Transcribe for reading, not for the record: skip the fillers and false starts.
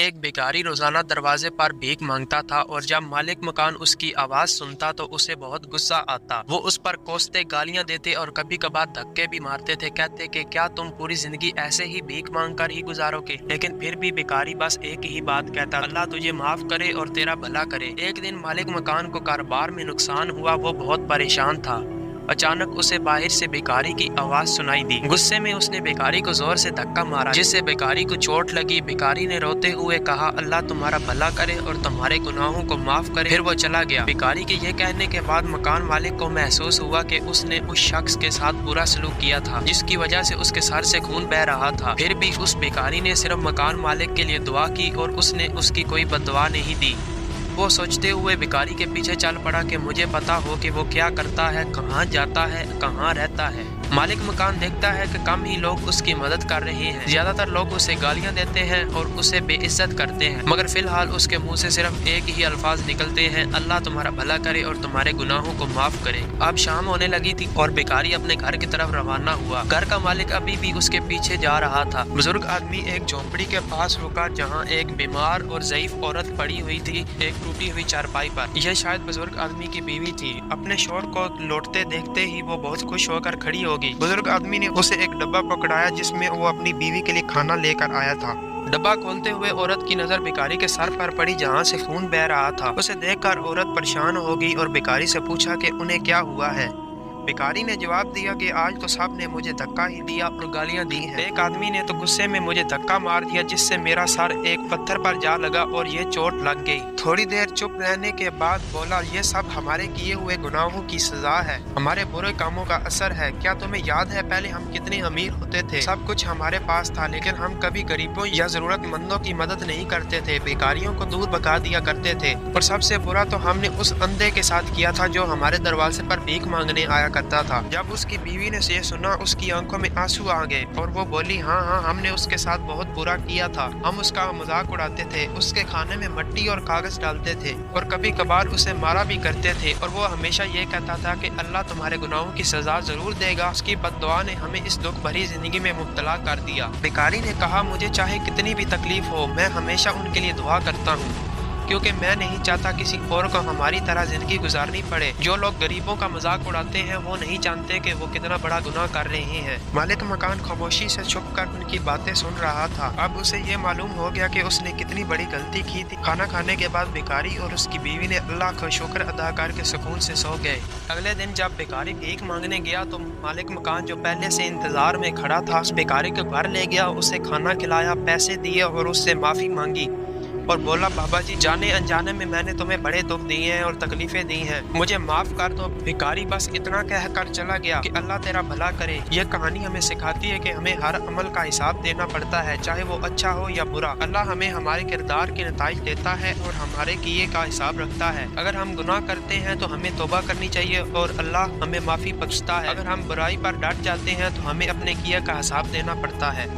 एक भिखारी रोजाना दरवाजे पर भीख मांगता था और जब मालिक मकान उसकी आवाज सुनता तो उसे बहुत गुस्सा आता। वो उस पर कोसते, गालियां देते और कभी कभार धक्के भी मारते थे। कहते कि क्या तुम पूरी जिंदगी ऐसे ही भीख मांग कर ही गुजारोगे? लेकिन फिर भी भिखारी बस एक ही बात कहता, अल्लाह तुझे माफ करे और तेरा भला करे। एक दिन मालिक मकान को कारोबार में नुकसान हुआ। वो बहुत परेशान था। अचानक उसे बाहर से भिखारी की आवाज सुनाई दी। गुस्से में उसने भिखारी को जोर से धक्का मारा, जिससे भिखारी को चोट लगी। भिखारी ने रोते हुए कहा, अल्लाह तुम्हारा भला करे और तुम्हारे गुनाहों को माफ करे। फिर वो चला गया। भिखारी के ये कहने के बाद मकान मालिक को महसूस हुआ कि उसने उस शख्स के साथ बुरा सलूक किया था, जिसकी वजह से उसके सर से खून बह रहा था। फिर भी उस भिखारी ने सिर्फ मकान मालिक के लिए दुआ की और उसने उसकी कोई बददुआ नहीं दी। वो सोचते हुए भिखारी के पीछे चल पड़ा कि मुझे पता हो कि वो क्या करता है, कहाँ जाता है, कहाँ रहता है। मालिक मकान देखता है कि कम ही लोग उसकी मदद कर रहे हैं। ज्यादातर लोग उसे गालियां देते हैं और उसे बेइज्जत करते हैं, मगर फिलहाल उसके मुंह से सिर्फ एक ही अल्फाज निकलते हैं, अल्लाह तुम्हारा भला करे और तुम्हारे गुनाहों को माफ करे। अब शाम होने लगी थी और भिखारी अपने घर की तरफ रवाना हुआ। घर का मालिक अभी भी उसके पीछे जा रहा था। बुजुर्ग आदमी एक झोंपड़ी के पास रुका, जहाँ एक बीमार और ज़ईफ औरत पड़ी हुई थी, एक टूटी हुई चारपाई पर। यह शायद बुजुर्ग आदमी की बीवी थी। अपने शौहर को लौटते देखते ही वो बहुत खुश होकर खड़ी हो गई। बुजुर्ग आदमी ने उसे एक डब्बा पकड़ाया जिसमें वो अपनी बीवी के लिए खाना लेकर आया था। डब्बा खोलते हुए औरत की नजर भिखारी के सर पर पड़ी, जहाँ से खून बह रहा था। उसे देखकर औरत परेशान हो गई और भिखारी से पूछा कि उन्हें क्या हुआ है। भिखारी ने जवाब दिया कि आज तो सब ने मुझे धक्का ही दिया और गालियां दी हैं। एक आदमी ने तो गुस्से में मुझे धक्का मार दिया, जिससे मेरा सर एक पत्थर पर जा लगा और ये चोट लग गई। थोड़ी देर चुप रहने के बाद बोला, ये सब हमारे किए हुए गुनाहों की सजा है, हमारे बुरे कामों का असर है। क्या तुम्हें याद है पहले हम कितने अमीर होते थे, सब कुछ हमारे पास था, लेकिन हम कभी गरीबों या जरूरतमंदों की मदद नहीं करते थे, भिखारियों को दूर भगा दिया करते थे। और सबसे बुरा तो हमने उस अंधे के साथ किया था जो हमारे दरवाजे पर भीख मांगने आया करता था। जब उसकी बीवी ने ये सुना, उसकी आंखों में आंसू आ गए और वो बोली, हाँ, हमने उसके साथ बहुत बुरा किया था। हम उसका मजाक उड़ाते थे, उसके खाने में मिट्टी और कागज डालते थे और कभी कभार उसे मारा भी करते थे। और वो हमेशा ये कहता था कि अल्लाह तुम्हारे गुनाहों की सजा जरूर देगा। उसकी बद्दुआ ने हमें इस दुख भरी जिंदगी में मुब्तला कर दिया। भिखारी ने कहा, मुझे चाहे कितनी भी तकलीफ हो, मैं हमेशा उनके लिए दुआ करता हूँ, क्योंकि मैं नहीं चाहता किसी और को हमारी तरह जिंदगी गुजारनी पड़े। जो लोग गरीबों का मजाक उड़ाते हैं वो नहीं जानते कि वो कितना बड़ा गुनाह कर रहे हैं। मालिक मकान खामोशी से छुपकर उनकी बातें सुन रहा था। अब उसे ये मालूम हो गया कि उसने कितनी बड़ी गलती की थी। खाना खाने के बाद भिखारी और उसकी बीवी ने अल्लाह का शुक्र अदा करके सुकून से सो गए। अगले दिन जब भिखारी भीख मांगने गया तो मालिक मकान, जो पहले से इंतजार में खड़ा था, उस भिखारी के घर ले गया, उसे खाना खिलाया, पैसे दिए और उससे माफी मांगी और बोला, बाबा जी, जाने अनजाने में मैंने तुम्हें बड़े दुख दिए हैं और तकलीफें दी हैं, मुझे माफ कर दो। भिखारी बस इतना कहकर चला गया कि अल्लाह तेरा भला करे। यह कहानी हमें सिखाती है कि हमें हर अमल का हिसाब देना पड़ता है, चाहे वो अच्छा हो या बुरा। अल्लाह हमें हमारे किरदार के नताइज देता है और हमारे किए का हिसाब रखता है। अगर हम गुनाह करते हैं तो हमें तौबा करनी चाहिए और अल्लाह हमें माफी बख्शता है। अगर हम बुराई पर डट जाते हैं तो हमें अपने किए का हिसाब देना पड़ता है।